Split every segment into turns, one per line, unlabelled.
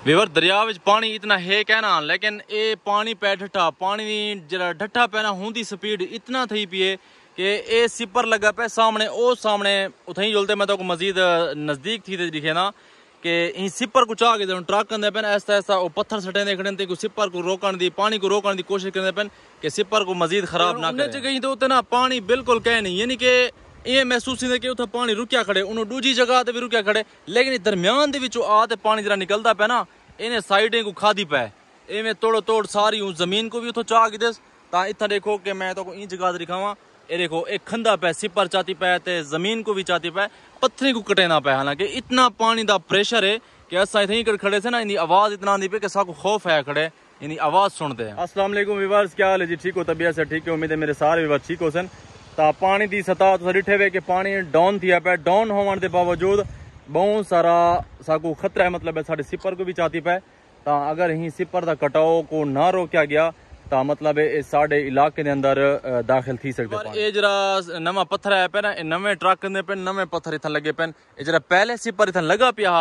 Weaver दरिया विच पानी इतना है कहना, लेकिन ये पानी पै ठट्ठा पानी जरा ठट्ठा पैना हुंदी स्पीड इतना थी पिए कि ये सिपर लगा पे सामने ओ सामने उथई जुलते मैं तो मजीद नजदीक थी दिखे ना कि इन सिपर को चाह के ट्रक करते पे ऐसा ऐसा वो पत्थर सटे देखने को सिपर को रोकने दी पानी को रोकने की कोशिश करते पे कि सिपर को मजीद खराब ना करे। जगह तो उतना पानी बिल्कुल कह नहीं, यानी कि ये महसूस नहीं कि उतना पानी रुकिया खड़े उन्होंने दूजी जगह ते भी रुकिया खड़े, लेकिन दरम्यान दे आते पानी जरा निकलता पे ना इन्हें साइडें को खादी पै इवें तोड़ो तोड़ सारी जमीन को भी उतो चाह की दस। इतना देखो कि मैं तो इन जगह दिखावा, ये देखो एक खंदा पै सिपर चाहती पै ते जमीन को भी चाहती पै पत्थरी को कटे ना पै। हालांकि इतना पानी का प्रेशर है कि असा इतनी खड़े थे ना इनकी आवाज इतना आती पे कि साको खौफ है खड़े इनकी आवाज सुनते हैं। अस्सलाम वालेकुम व्यूअर्स, क्या हाल है जी? ठीक हो? तबीयत से ठीक है? उम्मीद है मेरे सारे व्यूअर्स ठीक हो सन। ता पानी की सतह तुम डिठे वे कि पानी डाउन थी पै, डाउन होने के बावजूद बहुत सारा साको खतरा है, मतलब साढ़े सिपर को भी चाहती पै। ता अगर ही सिपर का कटाव को ना रोकया गया ता मतलब साढ़े इलाके के अंदर दाखिल थी सकते। ये जरा नवा पत्थर आया पे ना, नवे ट्रक पे नवे पत्थर इतना लगे पे, जरा पहले सिपर इतना लगा पिया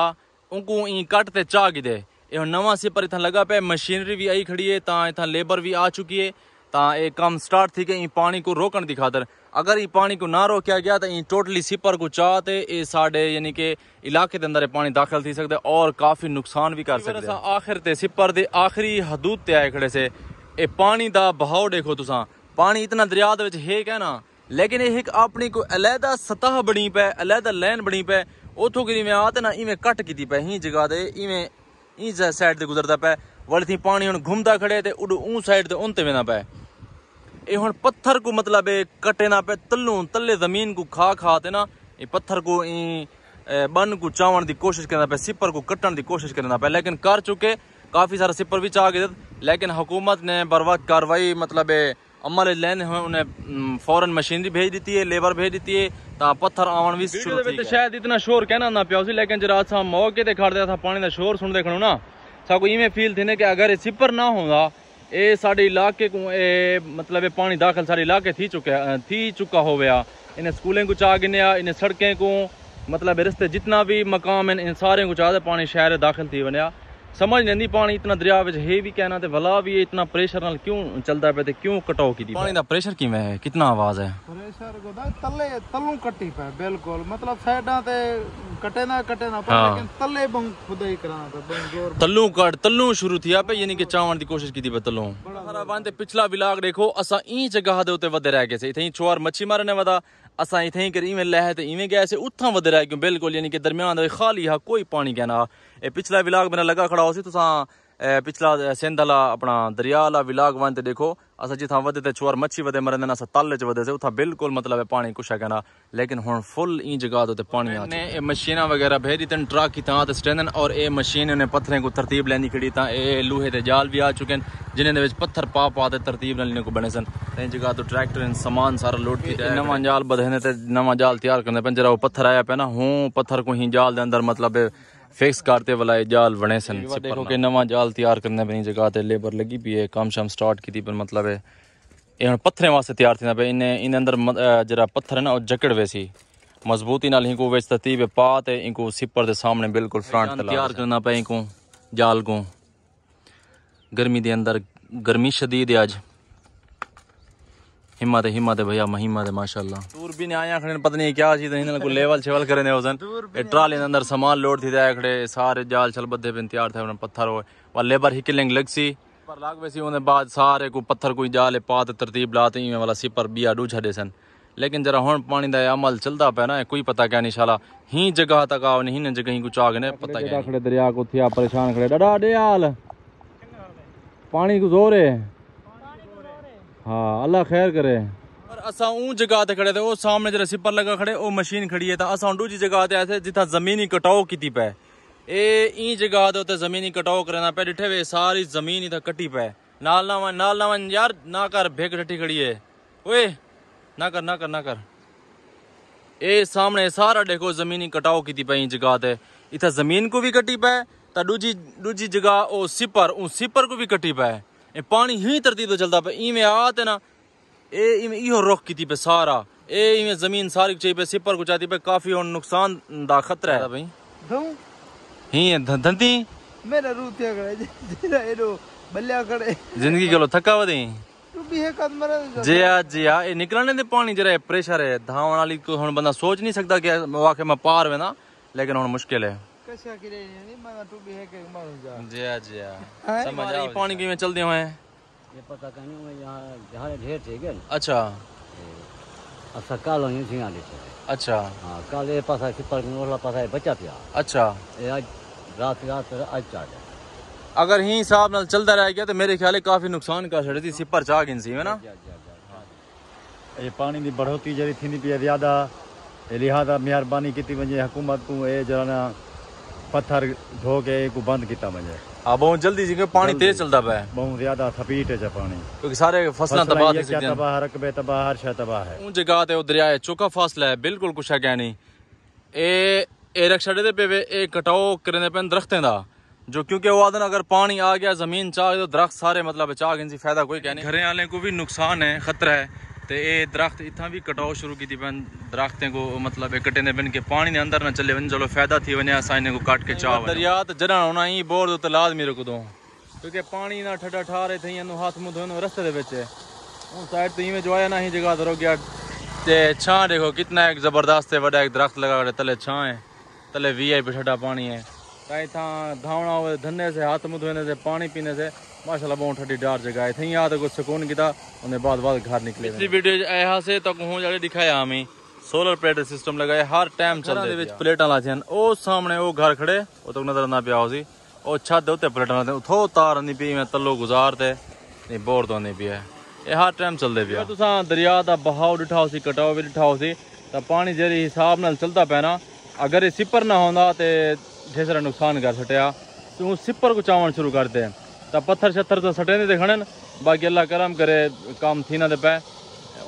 उनको ई कट ते चाह की दे, ये नवा सिपर इतना लगा पे, मशीनरी भी आई खड़ी है, ता इतना लेबर भी आ चुकी है, ता ये काम स्टार्ट थी कि पानी को रोकने की खातर। अगर ये पानी को ना रोकया गया तो टोटली सिपर को चाहते ये साढ़े यानी कि इलाके के अंदर पानी दाखिल थी सकते और काफी नुकसान भी कर सकते। आखिर ते सिपर दे आखिरी हदूद ते आए खड़े से ये पानी दा बहाव देखो तुसा, पानी इतना दरिया दे विच है कहना, लेकिन ये अपनी को अलहदा सतह बनी पे, अलहदा लैन बनी पे, उथों गिरी में आते ना इवें कट की पे ही जगह दे इवें ई साइड ते गुजरता पे, वाली थी पानी हुन घूमता खड़े ते उड़ ऊ साइड ते उनते वेना पे। ये हुन पत्थर को मतलब कटे ना पे तल्लू तले जमीन को खा खाते ना ये पत्थर को बन को चावन की कोशिश करना पे, सिपर को कटन की कोशिश करना पे, लेकिन कर चुके काफी सारा सिपर भी चाह गए, लेकिन हुकूमत ने बर वक्त कार्रवाई मतलब अमल लेने उन्हें फौरन मशीनरी भेज दी है, लेबर भेज दी है, ता पत्थर आवन भी शुरू थी। शायद इतना शोर कहना ना पिया, लेकिन जरा असा मौके ते खड़दे था पानी का शोर सुन देखो ना साको इवें फील थी कि अगर सिपर ना होगा ये साढ़े इलाके को मतलब पानी दाखिल सारे इलाके थी चुका हो गया। इन्हें स्कूलें को चाह गिनया, इन्हें सड़कें को मतलब रिश्ते जितना भी मकाम इन सारे को चाहते पानी शहर दाखिल थी बनया। समझ नहीं पानी इतना दरिया विच है भी कहना ते भला भी इतना प्रेशर नाल क्यों चलता पे, क्यों कटाव की पानी का प्रेशर किवें है, कितना आवाज है प्रेशर को तले तल्लू कटी पे बिल्कुल, मतलब साइडां ते कटे ना पर लेकिन तले बंग खुदाई कराना पे जोर तल्लू शुरू थिया पे, यानी कि चावण दी कोशिश की पे तल्लू सारा बांधे। पिछला विलाग देखो असा ई जगह दे उते वधे रह गए से, इथे चोर मच्छी मारने वदा असा इथे कर इवें लह ते इवें गए से उथा वधे रह गए बिल्कुल, यानी कि दरमियान दे खाली हा कोई पानी कहना। ए पिछला विलाग मेरा लगा खड़ा हो सी तुसा पिछला सिंध वाला अपना दरिया वाला विलाग वन ते देखो असा जिथा वधे ते चोर मच्छी वधे मरन असा तल च वधे से उथा बिल्कुल मतलब पानी कुछ है कहना, लेकिन हुन फुल ई जगह ते पानी आ ने मशीना वगैरह भेजी तन ट्रक की ता ते स्टैंडन और ए मशीन ने पत्थरें को तरतीब लेनी खड़ी ता ए लोहे ते जाल भी आ चुके हैं जिन्हें दे विच पत्थर पा ते तरतीब लेने को बने सन। ते जगह तो ट्रैक्टर सामान सारा लोड की नवा जाल बधने ते नवा जाल तैयार करने पे, जरा वो पत्थर आया पे ना हूं पत्थर को ही जाल दे अंदर मतलब फिक्स करते वाला जाल बने सन। देखो कि नवा जाल तैयार करने पे जगह ते लेबर लगी भी है, काम शाम स्टार्ट की थी पर मतलब ये पत्थरें वास्ते तैयार थी पे इन अंदर जरा पत्थर है ना जकड़ वैसी मजबूती नाल इनको वेच तरतीब पा ते इनको सिपर दे सामने बिल्कुल फ्रंट तैयार करना पे इनको जाल को। गर्मी दे अंदर गर्मी शदीद है, आज हिम्मत है भैया हिम्मत है माशाल्लाह। दूर भी नहीं आया खड़े पता नहीं क्या चीज इन्होंने को लेवल छेवल करने होसन ट्राली के अंदर सामान लोड थी जाए खड़े सारे जाल चल बदे पे तैयार थे पत्थर हो लेबर ही किलिंग लग सी पर लाग वैसी उन्हें बाद सारे को पत्थर कोई जाल पा तरतीब लाते ही वाला सिपर बिया डू छड़े सन, लेकिन जरा हुन पानी दा अमल चलता पे ना कोई पता क्या नहीं शाला ही जगह तक आओ नहीं जगह कुछ आ गए पता क्या खड़े दरिया को थिया परेशान खड़े डा डे हाल पानी को जोर है। हाँ अल्लाह खैर करे। और असा ऊ जगह ते खड़े थे वो सामने जरा सिपर लगा खड़े वो मशीन खड़ी है, असा दूजी जगह ते ऐसे जिथा जमीनी कटाव की पे ई जगह ते जमीनी कटाव करना पे डिठे वे सारी जमीन इधर कटी पे नाल ना यार ना कर भेग डटी खड़ी है ओए ना कर ए सामने सारा देखो जमीनी कटाव की पे जगह ते इधर जमीन को भी कटी पे ता दूजी जगह ओ सिपर को भी कटी पे पानी ही तरतीब चलता पे इवें आते ना इहो रुख की पे सारा इवें जमीन सारी चाहिए पे सिपर को चाहती पे काफी और नुकसान दा खतरा है भाई ही धंधी
मेरा रू थे करे जेड़ा एडो बल्ल्या करे
जिंदगी गलो थका वदी
तू भी है कद मरे
जी हाँ ये निकलने दे पानी जरा प्रेशर है धावन वाली को हुन बंदा सोच नहीं सकता कि वाकई में पार वे ना लेकिन हुन मुश्किल है
कैसा करे नहीं मैं तू भी है के मारू जा
जी हाँ समझ आ पानी की में चलते हुए हैं
ये पता करने में यहाँ जहाँ ढेर थे क्या
अच्छा
अच्छा काल नहीं थी आने
अच्छा
हाँ काल ये पासा सिपर में वाला पासा बचा था
अच्छा
ये आज रात आज चार्ज
अगर ही हिसाब नाल चलता रह गया तो मेरे ख्याल है काफी नुकसान कर छड़ी थी सिपर चाह गिनसी है ना
ये पानी की बढ़ोतरी जरी थी पी ज्यादा लिहाजा मेहरबानी की वजे हुकूमत को ये जरा पत्थर धो के को बंद किया वजे
हाँ बहुत जल्दी जी पानी तेज चलता पे
बहुत ज्यादा थपीट है पानी
क्योंकि सारे फसलें तबाह थी सकती हैं
तबाह रकबे तबाह हर शय तबाह है
उन जगह ते दरिया है चौका फासला है बिल्कुल कुछ है क्या नहीं ए रख छड़े दे पे ए कटाओ करने पे दरख्तें दा जो क्योंकि वो आदन अगर पानी आ गया जमीन चाह तो दरख्त सारे मतलब चाह गिनसी फायदा कोई कहने घरें वाले को भी नुकसान है खतरा है तो ये दरख्त इतना भी कटाओ शुरू की थी पेन दरख्तें को मतलब कटे ने बन के पानी ने अंदर ना चले वन चलो फायदा थी वने असाइने को काट के चाह दरिया तो जरा होना ही बोर तो लाजमी रख दो क्योंकि पानी ना ठड्डा ठारे थे हाथ मुंह धोने रस्ते दे विच उन साइड तो इवें जो आया ना ही जगह तो रुक गया ते छां देखो कितना एक जबरदस्त है बड़ा एक दरख्त लगा तले छां है तले VIP ठड्डा पानी है कहीं था धावना हुए धंधे से हाथ मुंह धोने से पानी पीने से माशाल्लाह बहुत ठंडी डार जगह है थी याद कुछ सुकून की था उन्हें बाद घर निकले पिछली वीडियो यहाँ से तक हूँ जाके दिखाया हमें सोलर प्लेट सिस्टम लगाए हर टाइम चल रहे प्लेटा लाती ओ सामने वो घर खड़े वो तो नजर ना पिया उसी ओ छत उत्ते प्लेटा लाते उथो तार नहीं पी मैं तलो गुजारते नहीं बोर तो नहीं पिया ये हर टाइम चलते पिया तुसा दरिया का बहाव डिठा सी कटाव भी डिठा सी तो पानी जेरी हिसाब नाल चलता पे ना अगर ये सिपर ना होंदा तो ढेर सारा नुकसान कर सटिया तो सिपर को चावन शुरू करते हैं तो पत्थर शत्थर तो सटे नहीं खड़न बाकी अल्लाह करम करे काम थी ना दे पे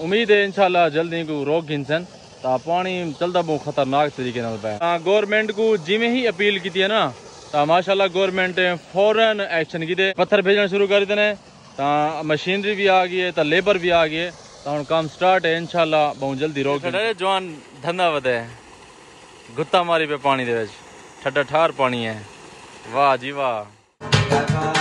उम्मीद है इंशाल्लाह जल्दी को रोक गिनसन तो पानी चलता बहुत खतरनाक तरीके नाल पे गवर्नमेंट को जिमें ही अपील की है ना तो माशाल्लाह गवर्नमेंट फौरन एक्शन की पत्थर भेजना शुरू कर देने तो मशीनरी भी आ गई है तो लेबर भी आ गई है तो हम काम स्टार्ट है इंशाल्लाह बहुत जल्दी रोक जवान धंधा वधे गुत्ता मारी पे पानी दे ठड्डा ठार पानी है वाह जी वाह।